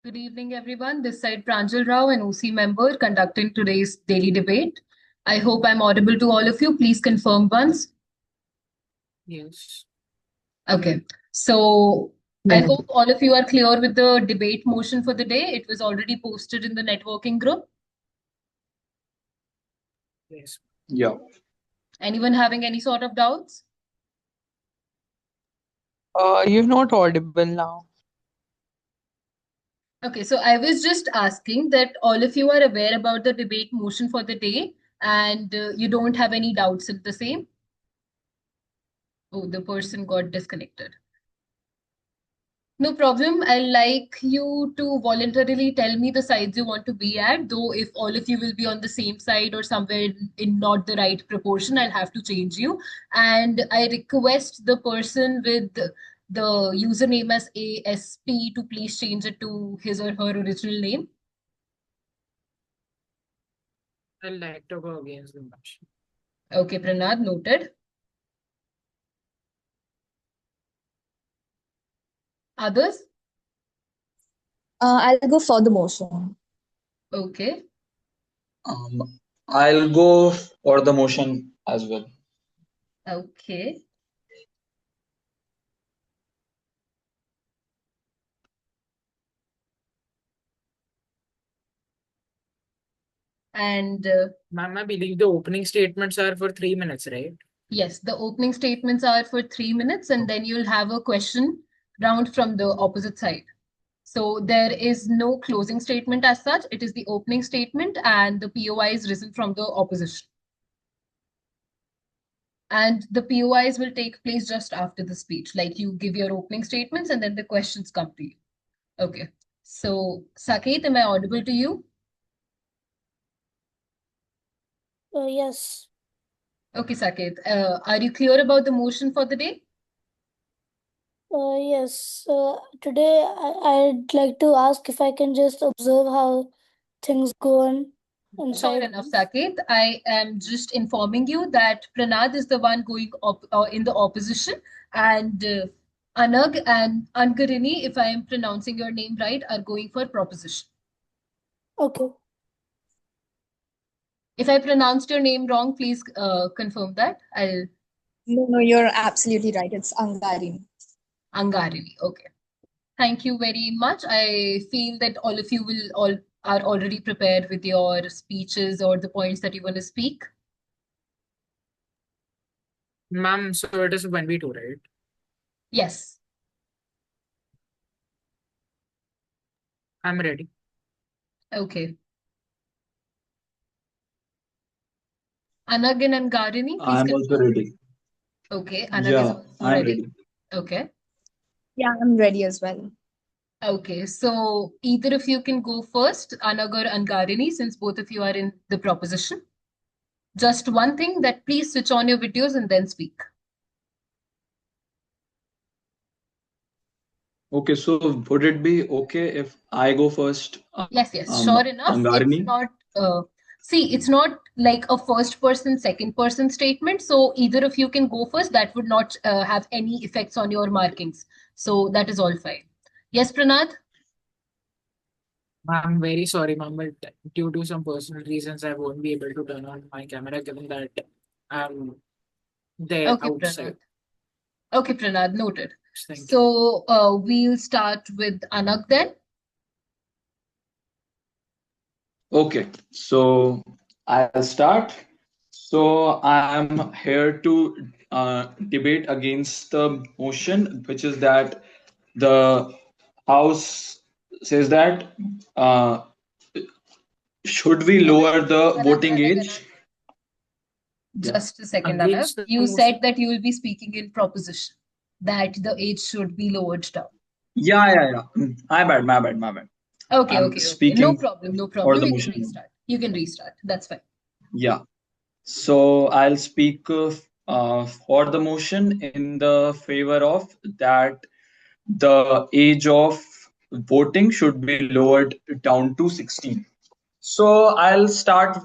Good evening, everyone. This side Pranjal Rao, an OC member conducting today's daily debate. I hope I'm audible to all of you. Please confirm once. Yes. Okay. So I Yeah. hope all of you are clear with the debate motion for the day. It was already posted in the networking group. Yes. Yeah. Anyone having any sort of doubts? You're not audible now. Okay, so I was just asking that all of you are aware about the debate motion for the day and you don't have any doubts in the same. Oh, the person got disconnected. No problem. I'd like you to voluntarily tell me the sides you want to be at, though if all of you will be on the same side or somewhere in not the right proportion, I'll have to change you. And I request the person with the username as ASP to please change it to his or her original name. I'd like to go against the motion. Okay, Pranad, noted. Others? I'll go for the motion. Okay. I'll go for the motion as well. Okay. And Ma'am, I believe the opening statements are for 3 minutes, right? yes, the opening statements are for 3 minutes, and then you'll have a question round from the opposite side. So there is no closing statement as such. It is the opening statement, and the POI is risen from the opposition. And the POIs will take place just after the speech. Like you give your opening statements, and then the questions come to you. Okay. So, Saket, am I audible to you? Yes. Okay, Saket. Are you clear about the motion for the day? Yes. Today I'd like to ask if I can just observe how things go on Sure inside. enough, Saket. I am just informing you that Pranad is the one going in the opposition, and Anag and Ankarini, if I am pronouncing your name right, are going for proposition. Okay. If I pronounced your name wrong, please confirm that. No, you're absolutely right. It's Angarini. Angarini. Okay. Thank you very much. I feel that all of you are already prepared with your speeches or the points that you want to speak. Ma'am, so it is 1v2, right? Yes. I'm ready. Okay. Anag and Angarini, please I'm also confirm. ready. Okay, Anag is Yeah, also I'm ready. ready. Okay. Yeah, I'm ready as well. Okay, so either of you can go first, Anag or Angarini, since both of you are in the proposition. Just one thing that please switch on your videos and then speak. Okay, so would it be okay if I go first? Yes, sure enough. It's Angarini? not, see, it's not like a first person, second person statement. So either of you can go first. That would not have any effects on your markings. So that is all fine. Yes, Pranad? I'm very sorry, ma'am, but due to some personal reasons, I won't be able to turn on my camera given that I'm there Okay, outside. Pranad. Okay, Pranad, noted. Thank you. So we'll start with Anag then. Okay, so I'll start. So I'm here to debate against the motion, which is that the House says that should we lower the voting age? Yeah. Just a second, Anag. Against the You motion. said that you will be speaking in proposition, that the age should be lowered down. Yeah. My bad. Okay, I'm okay. No speaking problem, no for problem. the You can motion. restart. You can restart. That's fine. Yeah. So I'll speak for the motion in the favor of that the age of voting should be lowered down to 16. So I'll start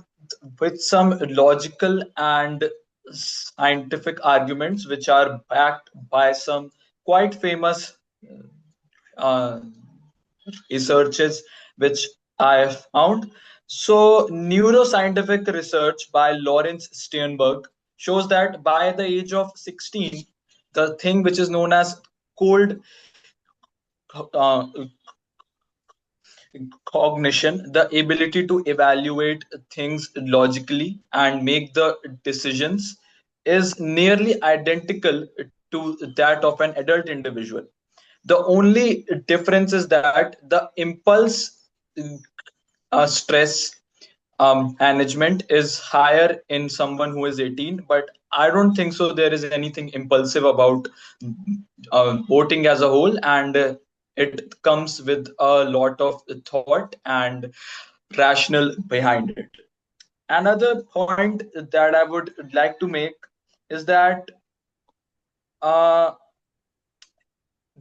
with some logical and scientific arguments which are backed by some quite famous uh, researches which I found. So, neuroscientific research by Lawrence Sternberg shows that by the age of 16, the thing which is known as cold uh, cognition, the ability to evaluate things logically and make the decisions, is nearly identical to that of an adult individual. The only difference is that the impulse stress management is higher in someone who is 18, but I don't think so there is anything impulsive about voting as a whole, and it comes with a lot of thought and rational behind it. Another point that I would like to make is that uh,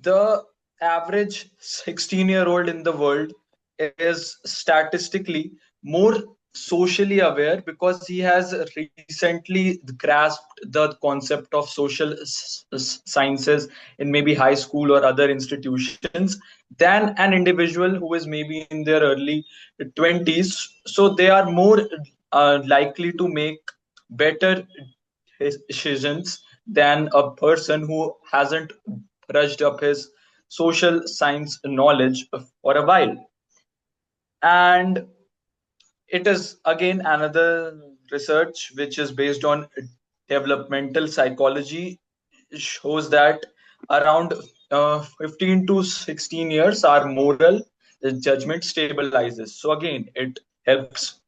the average 16-year-old in the world is statistically more socially aware because he has recently grasped the concept of social sciences in maybe high school or other institutions than an individual who is maybe in their early 20s. So they are more likely to make better decisions than a person who hasn't brushed up his social science knowledge for a while. And it is again another research which is based on developmental psychology, shows that around 15 to 16 years our moral judgment stabilizes. So again, it helps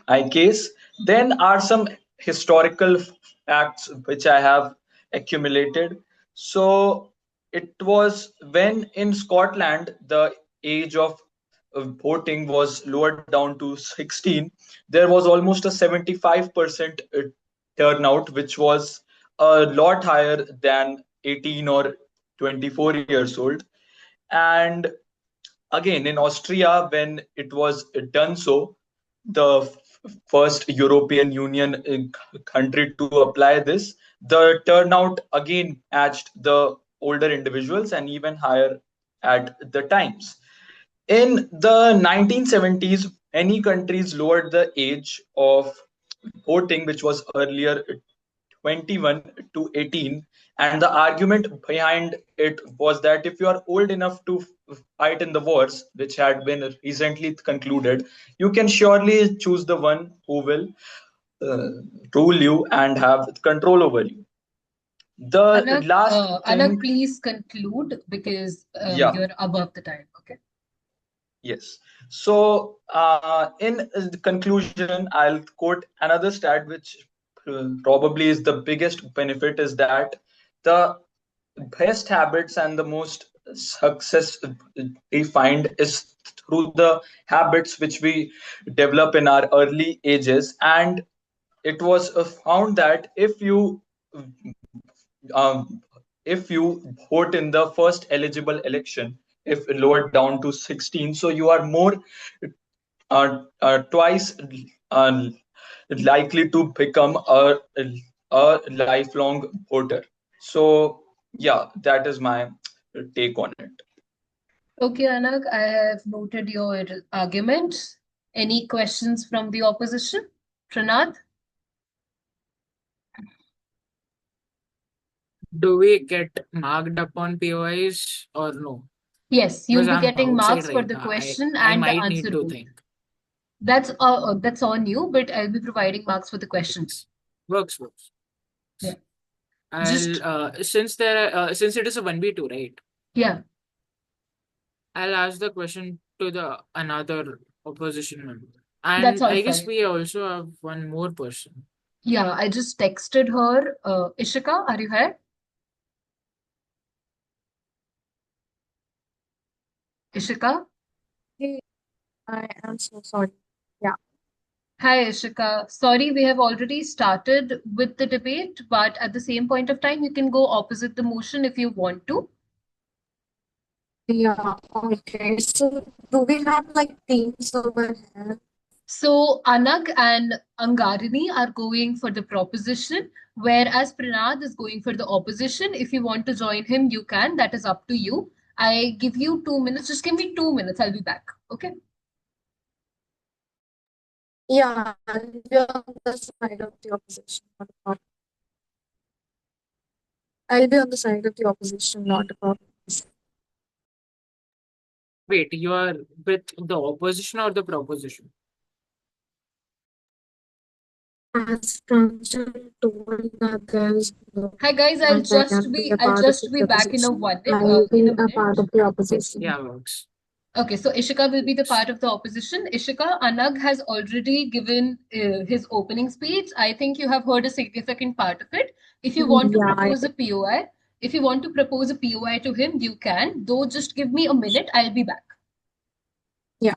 I case. Then are some historical facts which I have accumulated. So it was when in Scotland the age of voting was lowered down to 16, there was almost a 75% turnout, which was a lot higher than 18 or 24 years old. And again, in Austria, when it was done so, the first European Union country to apply this, the turnout again matched the older individuals and even higher at the times. In the 1970s, many countries lowered the age of voting, which was earlier 21 to 18. And the argument behind it was that if you are old enough to fight in the wars, which had been recently concluded, you can surely choose the one who will uh, rule you and have control over you. The last Anag, thing, please conclude because yeah. you're above the time. Okay. Yes. So, in conclusion, I'll quote another stat, which probably is the biggest benefit, is that the best habits and the most success we find is through the habits which we develop in our early ages. And it was found that um, if you vote in the first eligible election, if lowered down to 16, so you are more twice uh, likely to become a lifelong voter. So yeah, that is my take on it. Okay, Anag, I have noted your arguments. Any questions from the opposition? Pranath? Do we get marked up on POIs or no? Yes, you'll Because be I'm getting outside marks for right the now. question I and the might need answer to both. think. That's on you, but I'll be providing marks for the questions. Works. Yeah. I'll since it is a 1v2, right? Yeah. I'll ask the question to the another opposition member. And That's all I guess fine. we also have one more person. Yeah, I just texted her. Ishika, are you here? Ishika? Hey, I am so sorry. Yeah. Hi, Ishika. Sorry, we have already started with the debate, but at the same point of time, you can go opposite the motion if you want to. Yeah, okay. So do we have like teams over here? So Anag and Angarini are going for the proposition, whereas Pranath is going for the opposition. If you want to join him, you can. That is up to you. I give you 2 minutes. Just give me 2 minutes. I'll be back. Okay. Yeah, you're on the side of the opposition, not a problem. I'll be on the side of the opposition, not a problem. Wait, you are with the opposition or the proposition? As Pranjal told that there's no Hi guys, point that I can be a I'll part of just the be back in a opposition. one I'll in be a a minute. part of the opposition. Yeah, works. Okay, so Ishika will be the part of the opposition. Ishika, Anag has already given his opening speech. I think you have heard a significant part of it. If you want to Yeah, propose a POI, if you want to propose a POI to him, you can. Though, just give me a minute. I'll be back. yeah.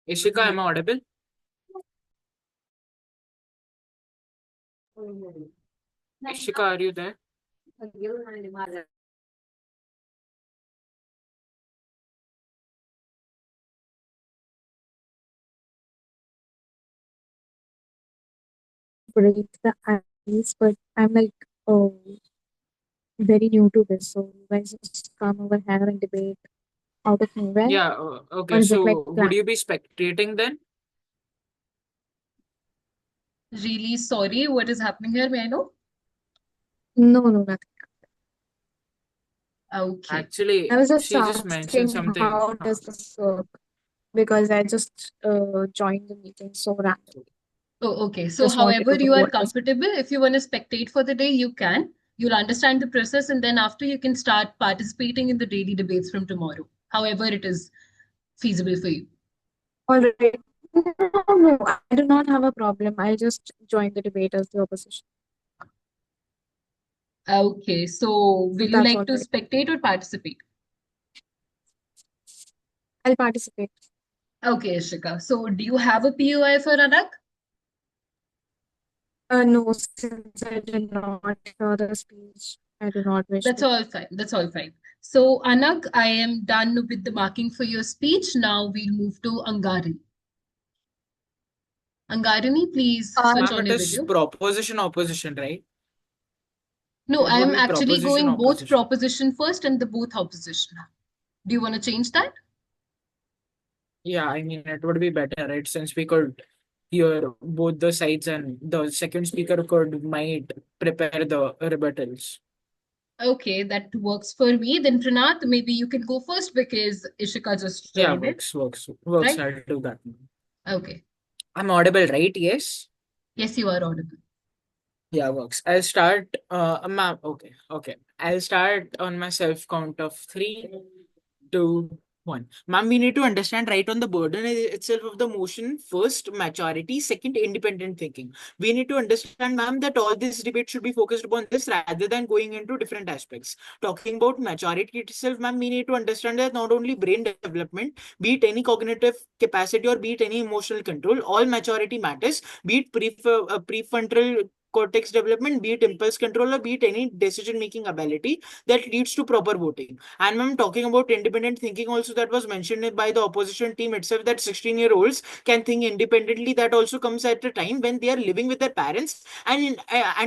Ishika, am I audible? Ishika, are you there? Break the ice, but I'm like, oh, very new to this. So you guys just come over here and debate out of nowhere, Yeah, or okay. is it like So would planned? you be spectating then? Really sorry. What is happening here? May I know? No, nothing. Okay. Actually, I was just she just mentioned asking something. how does this work? Because I just joined the meeting so randomly. Oh, okay. So, Just wanted however to know you are what was. comfortable, if you want to spectate for the day, you can. You'll understand the process, and then after you can start participating in the daily debates from tomorrow, however it is feasible for you. All right. No, I do not have a problem. I'll just join the debate as the opposition. Okay. So, will If you that's like all to right. spectate or participate? I'll participate. Okay, Ishika. So, do you have a POI for Anak? No, since I did not hear the speech, I do not wish That's to. all fine. That's all fine. So, Anak, I am done with the marking for your speech. Now we'll move to Angarani. Angarani, please switch Ma'am, on it your is video. proposition opposition, right? No, It I would am be actually proposition going both opposition. proposition first and the both opposition. Do you want to change that? Yeah, I mean, it would be better, right? Since we could hear both the sides and the second speaker might prepare the rebuttals. Okay, that works for me. Then Pranath, maybe you can go first because Ishika just Yeah, joined in, works. right? I'll do that. Okay. I'm audible, right? Yes. Yes, you are audible. Yeah, works. I'll start. Ma'am. Okay. I'll start on my self count of 3, 2, 1. Ma'am, we need to understand right on the burden itself of the motion. First, maturity. Second, independent thinking. We need to understand, ma'am, that all this debate should be focused upon this rather than going into different aspects. Talking about maturity itself, ma'am, we need to understand that not only brain development, be it any cognitive capacity or be it any emotional control, all maturity matters. Be it prefrontal cortex development, be it impulse control, or be it any decision making ability that leads to proper voting. And I'm talking about independent thinking also, that was mentioned by the opposition team itself, that 16-year-olds can think independently. That also comes at a time when they are living with their parents and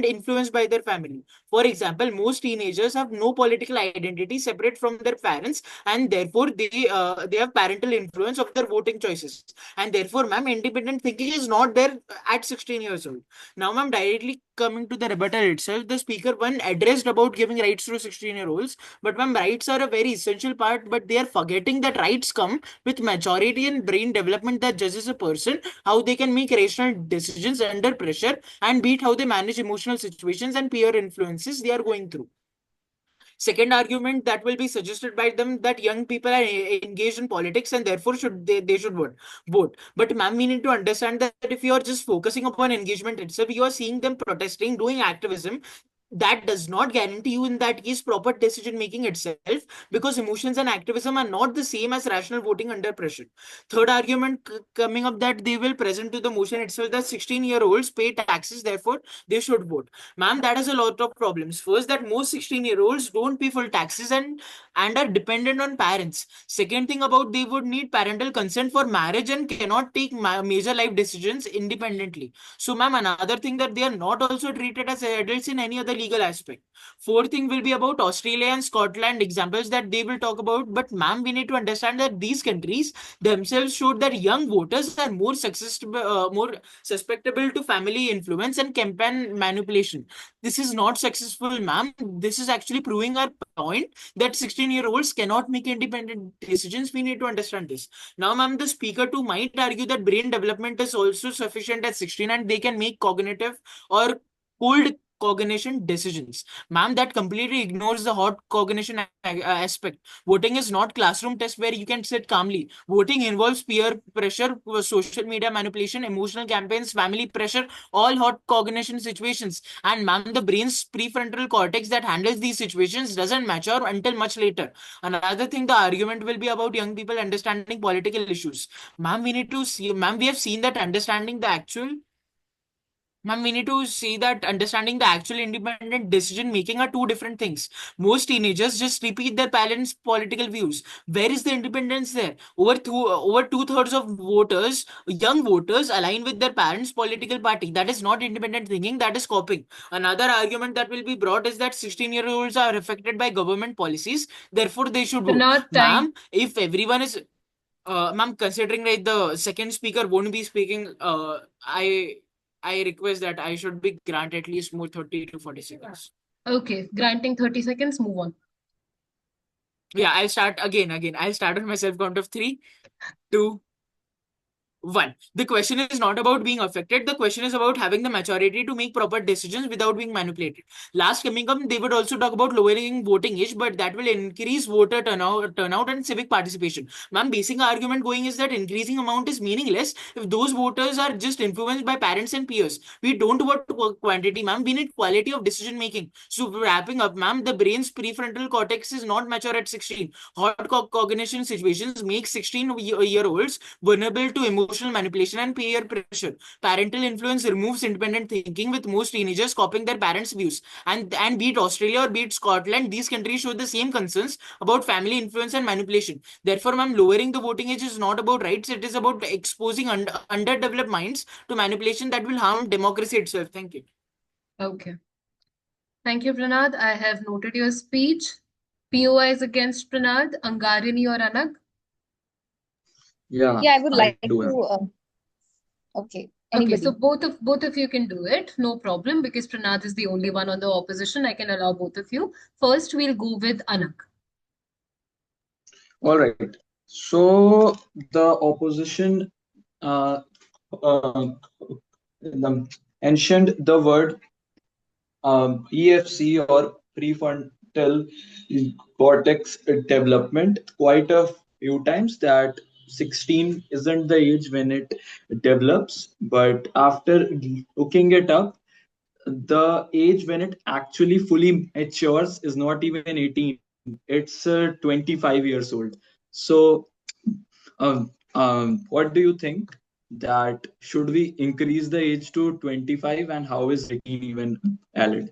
influenced by their family. For example, most teenagers have no political identity separate from their parents, and therefore they have parental influence of their voting choices. And therefore, ma'am, independent thinking is not there at 16 years old. Now, ma'am, directly coming to the rebuttal itself, the speaker one addressed about giving rights to 16-year-olds. But ma'am, rights are a very essential part, but they are forgetting that rights come with maturity and brain development that judges a person, how they can make rational decisions under pressure, and beat how they manage emotional situations and peer influences they are going through. Second argument that will be suggested by them, that young people are engaged in politics and therefore they should vote. But ma'am, we need to understand that if you are just focusing upon engagement itself, you are seeing them protesting, doing activism, that does not guarantee you in that case proper decision making itself, because emotions and activism are not the same as rational voting under pressure. Third argument coming up, that they will present to the motion itself that 16-year-olds pay taxes, therefore they should vote. Ma'am, that has a lot of problems. First, that most 16-year-olds don't pay full taxes and are dependent on parents. Second thing about, they would need parental consent for marriage and cannot take major life decisions independently. So ma'am, another thing, that they are not also treated as adults in any other legal aspect. Fourth thing will be about Australia and Scotland examples that they will talk about. But ma'am, we need to understand that these countries themselves showed that young voters are more susceptible to family influence and campaign manipulation. This is not successful, ma'am. This is actually proving our point that 16-year-olds cannot make independent decisions. We need to understand this. Now, ma'am, the speaker too might argue that brain development is also sufficient at 16 and they can make cognitive or cold cognition decisions. Ma'am, that completely ignores the hot cognition aspect. Voting is not classroom test where you can sit calmly. Voting involves peer pressure, social media manipulation, emotional campaigns, family pressure, all hot cognition situations. And ma'am, the brain's prefrontal cortex that handles these situations doesn't mature until much later. Another thing, the argument will be about young people understanding political issues. Ma'am, we need to see, ma'am, we have seen that understanding the actual Ma'am, we need to see that understanding the actual independent decision making are two different things. Most teenagers just repeat their parents' political views. Where is the independence there? Over two-thirds of voters, young voters, align with their parents' political party. That is not independent thinking, that is copying. Another argument that will be brought is that 16-year-olds are affected by government policies, therefore they should vote. Pranad, time. Ma'am, if everyone is ma'am, considering like the second speaker won't be speaking, I request that I should be granted at least more 30 to 40 seconds. Okay, granting 30 seconds, move on. Yeah, I'll start again. I'll start on my self count of 3, 2, 1. The question is not about being affected. The question is about having the maturity to make proper decisions without being manipulated. Last coming up, they would also talk about lowering voting age, but that will increase voter turnout and civic participation. Ma'am, basic argument going is that increasing amount is meaningless if those voters are just influenced by parents and peers. We don't want quantity, ma'am. We need quality of decision making. So wrapping up, ma'am, the brain's prefrontal cortex is not mature at 16. Hot cognition situations make 16-year-olds vulnerable to emotional manipulation and peer pressure. Parental influence removes independent thinking, with most teenagers copying their parents' views. And be it Australia or be it Scotland, these countries show the same concerns about family influence and manipulation. Therefore, ma'am, lowering the voting age is not about rights. It is about exposing underdeveloped minds to manipulation that will harm democracy itself. Thank you. Okay. Thank you, Pranad. I have noted your speech. POIs against Pranad, Angarini or Anag? Yeah, Yeah, I would I like do have. to. Okay, Okay, so anybody. both of you can do it, no problem, because Pranad is the only one on the opposition. I can allow both of you. First, we'll go with Anag. All right. So the opposition uh, mentioned the word EFC or prefrontal cortex development quite a few times, that 16 isn't the age when it develops, but after looking it up, the age when it actually fully matures is not even 18, it's 25 years old. So what do you think, that should we increase the age to 25, and how is 18 even valid?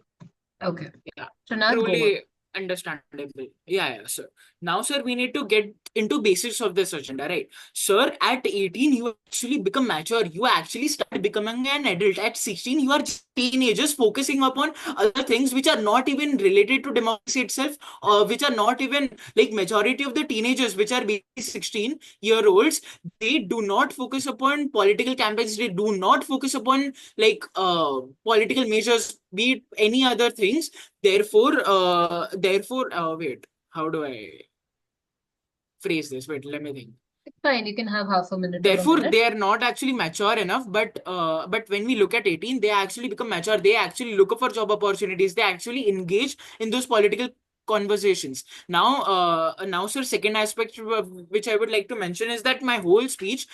Okay. Yeah, Pranad, go on. truly understandable. Yeah, sir. Now, sir, we need to get into basics of this agenda, right? Sir, at 18, you actually become mature. You actually start becoming an adult. At 16, you are just teenagers focusing upon other things which are not even related to democracy itself, or which are not even like majority of the teenagers, which are basically 16-year-olds, they do not focus upon political campaigns. They do not focus upon like political measures, be it any other things. Therefore, wait, how do I phrase this? Wait, let me think. It's fine, you can have half a minute or a Therefore, minute. they are not actually mature enough. But when we look at 18, they actually become mature. They actually look up for job opportunities. They actually engage in those political conversations. Now, sir, second aspect which I would like to mention is that my whole speech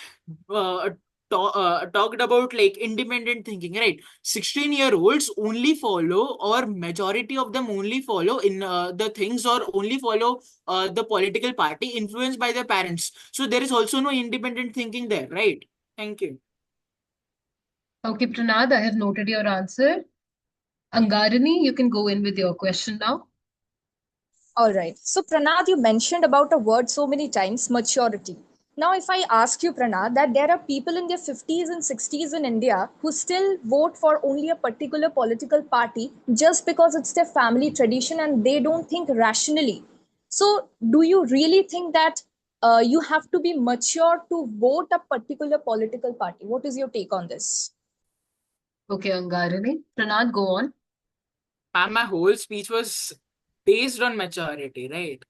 talked about like independent thinking, right? 16-year-olds only follow, or majority of them only follow in the things, or only follow the political party influenced by their parents. So there is also no independent thinking there, right? Thank you. Okay, Pranad, I have noted your answer. Angarani, you can go in with your question now. All right. So, Pranad, you mentioned about a word so many times, maturity. Now, if I ask you, Pranad, that there are people in their 50s and 60s in India who still vote for only a particular political party just because it's their family tradition and they don't think rationally. So, do you really think that you have to be mature to vote a particular political party? What is your take on this? Okay, Angarani. Pranad, go on. Ma'am, my whole speech was based on maturity, right?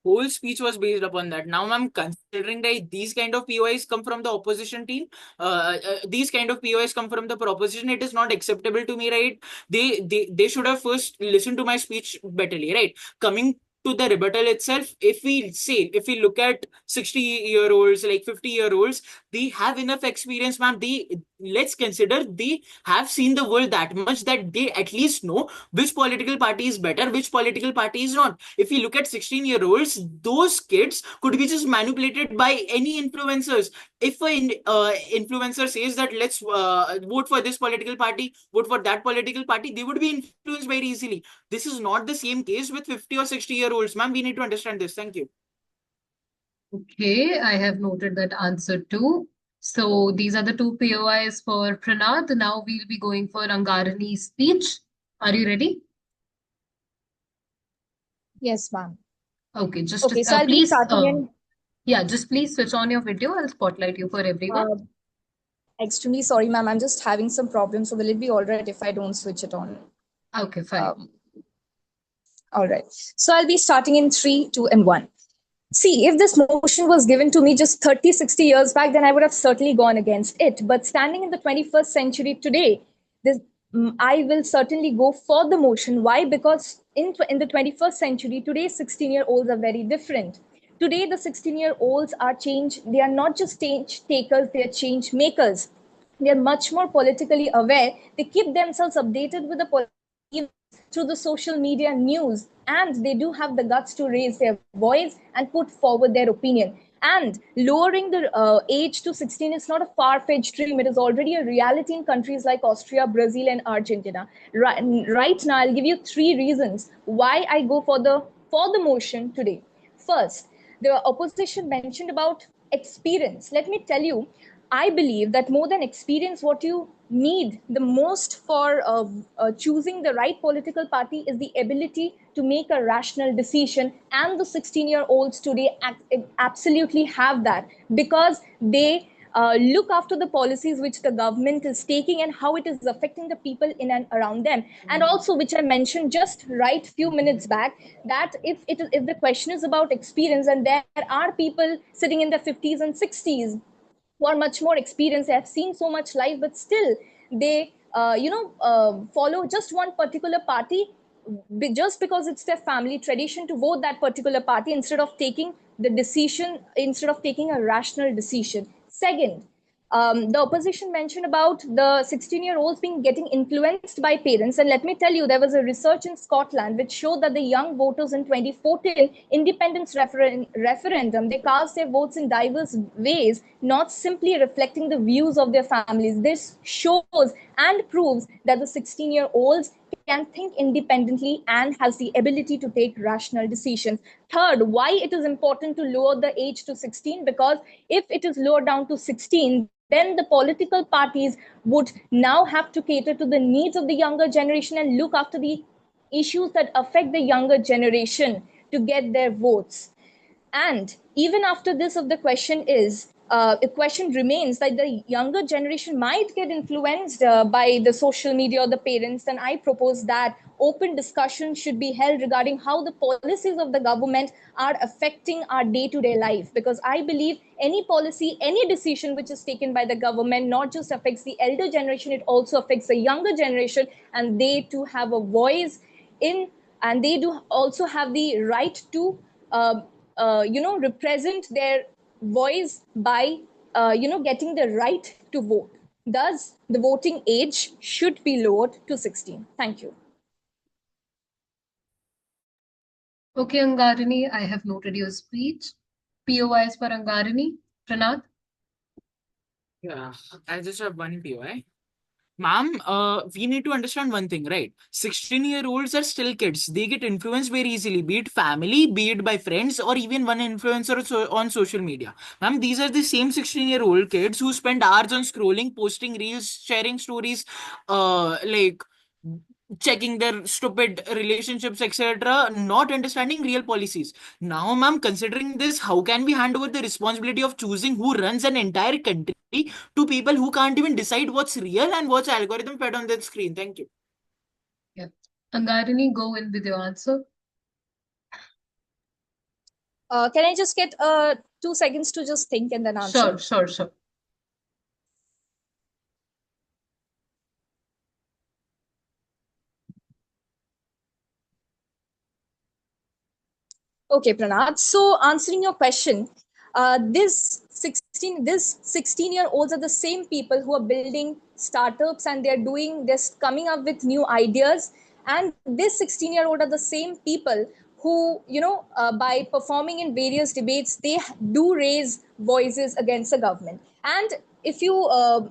Whole speech was based upon that. Now, ma'am, considering that these kind of POIs come from the opposition team, these kind of POIs come from the proposition, it is not acceptable to me, right? They should have first listened to my speech betterly, right? Coming to the rebuttal itself, if we look at 60-year-olds, like 50-year-olds, they have enough experience, ma'am. Let's consider they have seen the world that much that they at least know which political party is better, which political party is not. If we look at 16-year-olds, those kids could be just manipulated by any influencers. If an influencer says that let's vote for this political party, vote for that political party, they would be influenced very easily. This is not the same case with 50 or 60-year-olds, ma'am. We need to understand this. Thank you. Okay, I have noted that answer too. So these are the two POIs for Pranad. Now we'll be going for Angarani's speech. Are you ready? Yes, ma'am. Okay, just Okay, so I'll be please, starting in. yeah, just please switch on your video. I'll spotlight you for everyone. Extremely sorry, ma'am. I'm just having some problems. So will it be all right if I don't switch it on? Okay, fine. All right. So I'll be starting in 3, 2, and 1. See, if this motion was given to me just 30, 60 years back, then I would have certainly gone against it. But standing in the 21st century today, I will certainly go for the motion. Why? Because in the 21st century, today's 16-year-olds are very different. Today, the 16-year-olds are change. They are not just change takers, they are change makers. They are much more politically aware. They keep themselves updated with the politics through the social media news, and they do have the guts to raise their voice and put forward their opinion. And lowering the age to 16 is not a far-fetched dream. It is already a reality in countries like Austria, Brazil, and Argentina. Right now, I'll give you 3 reasons why I go for the motion today. First, the opposition mentioned about experience. Let me tell you, I believe that more than experience, what you need the most for choosing the right political party is the ability to make a rational decision. And the 16-year-olds today absolutely have that, because they look after the policies which the government is taking and how it is affecting the people in and around them. And also, which I mentioned just right few minutes back, that if the question is about experience, and there are people sitting in their 50s and 60s who are much more experienced, they have seen so much life, but still they follow just one particular party just because it's their family tradition to vote that particular party instead of taking a rational decision. Second, the opposition mentioned about the 16-year-olds getting influenced by parents. And let me tell you, there was a research in Scotland which showed that the young voters in 2014 independence referendum, they cast their votes in diverse ways, not simply reflecting the views of their families. This shows and proves that the 16-year-olds can think independently and has the ability to take rational decisions. Third, why it is important to lower the age to 16? Because if it is lowered down to 16, then the political parties would now have to cater to the needs of the younger generation and look after the issues that affect the younger generation to get their votes. And even after this, of the question is, the question remains that the younger generation might get influenced by the social media or the parents. And I propose that open discussion should be held regarding how the policies of the government are affecting our day-to-day life. Because I believe any policy, any decision which is taken by the government not just affects the elder generation, it also affects the younger generation, and they too have a voice in and they do also have the right to represent their voice by getting the right to vote. Thus, the voting age should be lowered to 16. Thank you. Okay, Angarini, I have noted your speech. POIs for Angarini. Pranath? Yeah, I just have one POI. Ma'am, we need to understand one thing, right? 16-year-olds are still kids. They get influenced very easily, be it family, be it by friends, or even one influencer on social media. Ma'am, these are the same 16-year-old kids who spend hours on scrolling, posting reels, sharing stories, like checking their stupid relationships, etc., not understanding real policies. Now, ma'am, considering this, how can we hand over the responsibility of choosing who runs an entire country to people who can't even decide what's real and what's algorithm fed on the screen? Thank you. Yeah. Angarini, go in with your answer. Can I just get 2 seconds to just think and then answer? Sure. Okay, Pranath. So answering your question, this 16-year-olds are the same people who are building startups and they're coming up with new ideas. And this 16-year-old are the same people who, by performing in various debates, they do raise voices against the government. And if you,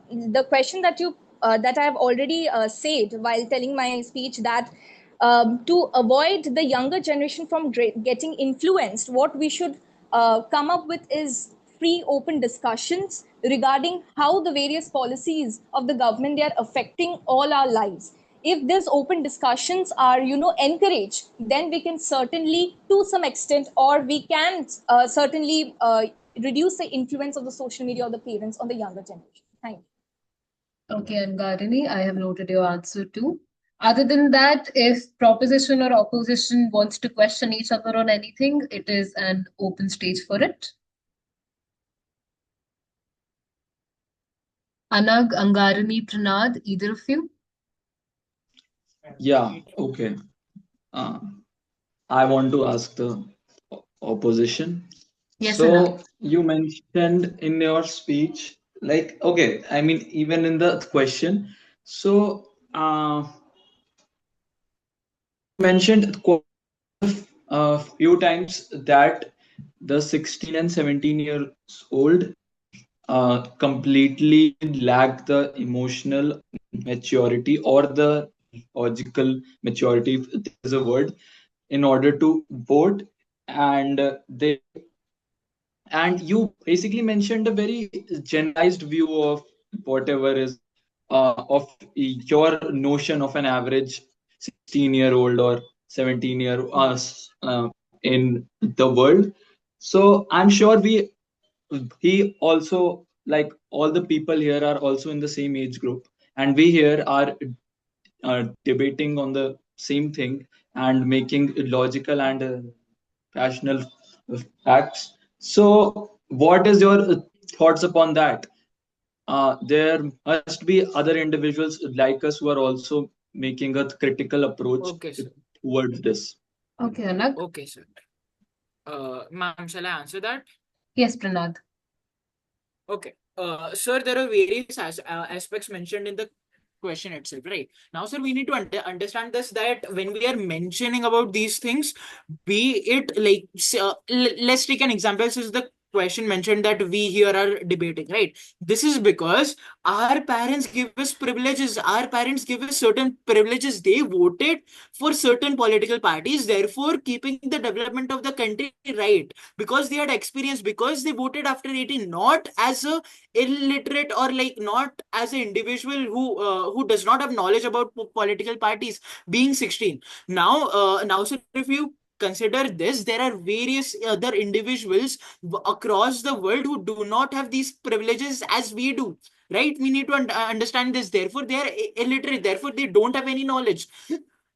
the question that I have already said while telling my speech, that to avoid the younger generation from getting influenced, what we should come up with is free, open discussions regarding how the various policies of the government, they are affecting all our lives. If these open discussions are, encouraged, then we can certainly, to some extent, or we can certainly reduce the influence of the social media or the parents on the younger generation. Thank you. Okay, Angarini, I have noted your answer too. Other than that, if proposition or opposition wants to question each other on anything, it is an open stage for it. Anag, Angarini, Pranath, either of you? Yeah, okay. Uh, I want to ask the opposition. Yes, So Anag. you mentioned in your speech, like, okay, I mean, even in the question, so mentioned a few times that the 16 and 17 years old completely lack the emotional maturity or the logical maturity, if there's a word, in order to vote. And they and you basically mentioned a very generalized view of whatever is of your notion of an average 16-year-old or 17-year in the world. So I'm sure he also, like all the people here, are also in the same age group, and we here are debating on the same thing and making logical and rational facts. So what is your thoughts upon that? There must be other individuals like us who are also making a critical approach Okay, sir. towards this. Okay, Anag. Okay, sir. Ma'am, shall I answer that? Yes, Pranath. Okay. Sir, there are various aspects mentioned in the question itself, right? Now, sir, we need to understand this, that when we are mentioning about these things, be it like, let's take an example. This is the question mentioned that we here are debating, right? This is because our parents give us privileges. Our parents give us certain privileges. They voted for certain political parties, therefore keeping the development of the country right, because they had experience, because they voted after 18, not as a illiterate or like not as an individual who does not have knowledge about political parties being 16. Now sir, if you consider this, there are various other individuals across the world who do not have these privileges as we do, right? We need to understand this. Therefore they are illiterate, therefore they don't have any knowledge.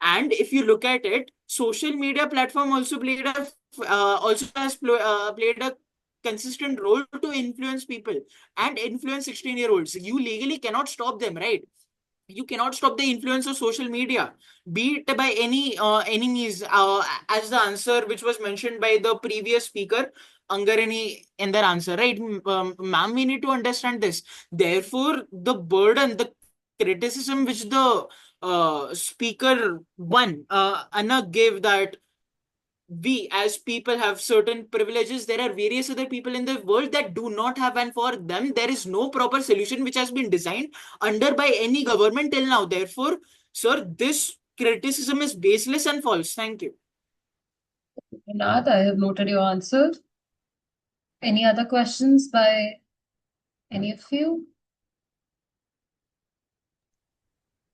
And if you look at it, social media platform also played a also has played a consistent role to influence people and influence 16-year-olds. You legally cannot stop them, right? you cannot stop the influence of social media, be it by any means. As the answer which was mentioned by the previous speaker, Angarani, in their answer, right? Ma'am, we need to understand this. Therefore, the burden, the criticism which the speaker one, Anna, gave, that we as people have certain privileges, there are various other people in the world that do not have, and for them there is no proper solution which has been designed under by any government till now. Therefore, sir, this criticism is baseless and false. Thank you. Pranath, I have noted your answer. Any other questions by any of you?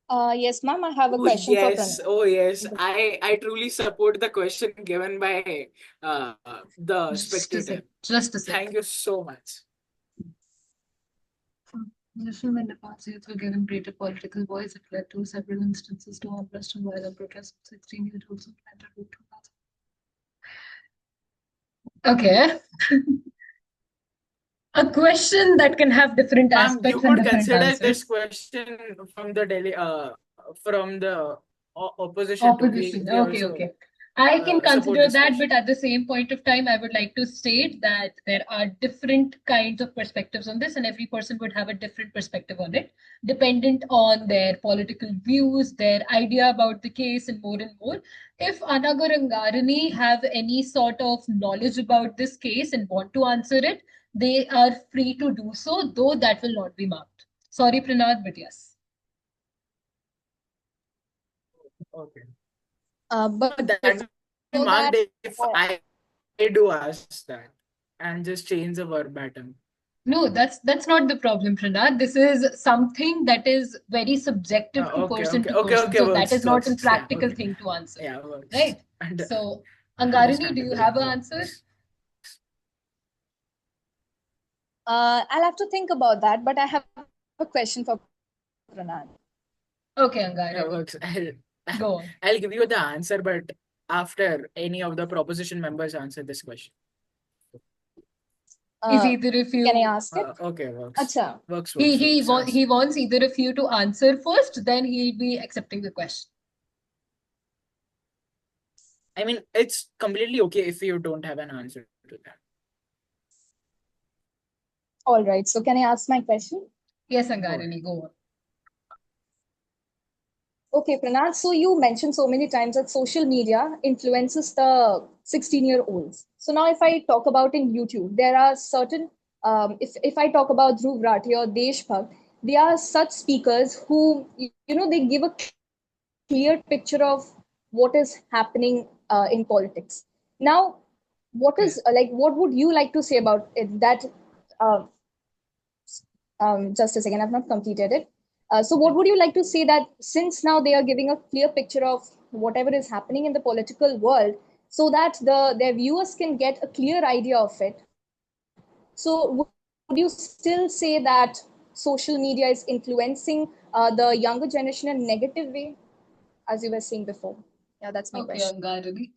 Yes, ma'am, I have a Oh question for yes, Pranav. oh yes, I truly support the question given by the spectator. Just a Thank second. you so much. Position when Nepal youth were given greater political voice, it led to several instances to unrest and violent protests. 16-year-olds planted root. Okay. A question that can have different Ma'am, you aspects and could different consider answers. this question from the from the opposition too. Opposition. We Okay, also okay. I can support consider this that, question. but at the same point of time, I would like to state that there are different kinds of perspectives on this, and every person would have a different perspective on it, dependent on their political views, their idea about the case, and more. If Anagar Angarani have any sort of knowledge about this case and want to answer it, they are free to do so, though that will not be marked. Sorry, Pranath, but yes. Okay. But That before will be marked that, if I do ask that and just change the verbatim. No, that's not the problem, Pranath. This is something that is very subjective to person to person. So that is not a works. Yeah, practical okay. thing to answer. Yeah, works. Right? So, Angarani, do you have an answer? I'll have to think about that, but I have a question for Pranav. Okay, Yeah, Angarani, works. go on. I'll give you the answer, but after any of the proposition members answer this question. Is either of you? Can I ask it? Okay, works. Acha. Works. He wants either of you to answer first, then he'll be accepting the question. I mean, it's completely okay if you don't have an answer to that. All right. So can I ask my question? Yes, Angarani, go on. Okay, Pranath. So you mentioned so many times that social media influences the 16-year-olds. So now if I talk about in YouTube, there are certain, if I talk about Dhruv Rathi or Deshbhakt, they are such speakers who, they give a clear picture of what is happening in politics. Now, what would you like to say about it? That, just a second, I've not completed it. So what would you like to say that since now they are giving a clear picture of whatever is happening in the political world, so that their viewers can get a clear idea of it? So would you still say that social media is influencing the younger generation in a negative way, as you were saying before? Yeah, that's my question. Angarani.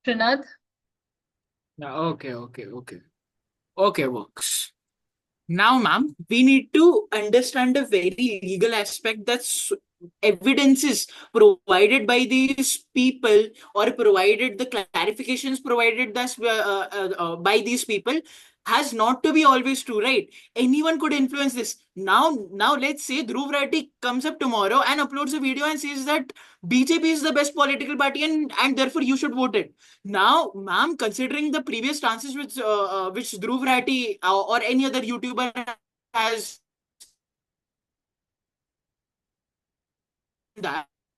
Pranath? Okay, works. Now, ma'am, we need to understand a very legal aspect, that's evidences provided by these people, or provided the clarifications provided by these people, has not to be always true, right? Anyone could influence this. Now let's say Dhruv Rathi comes up tomorrow and uploads a video and says that BJP is the best political party and therefore you should vote it. Now, ma'am, considering the previous stances which Dhruv Rathi or any other YouTuber has that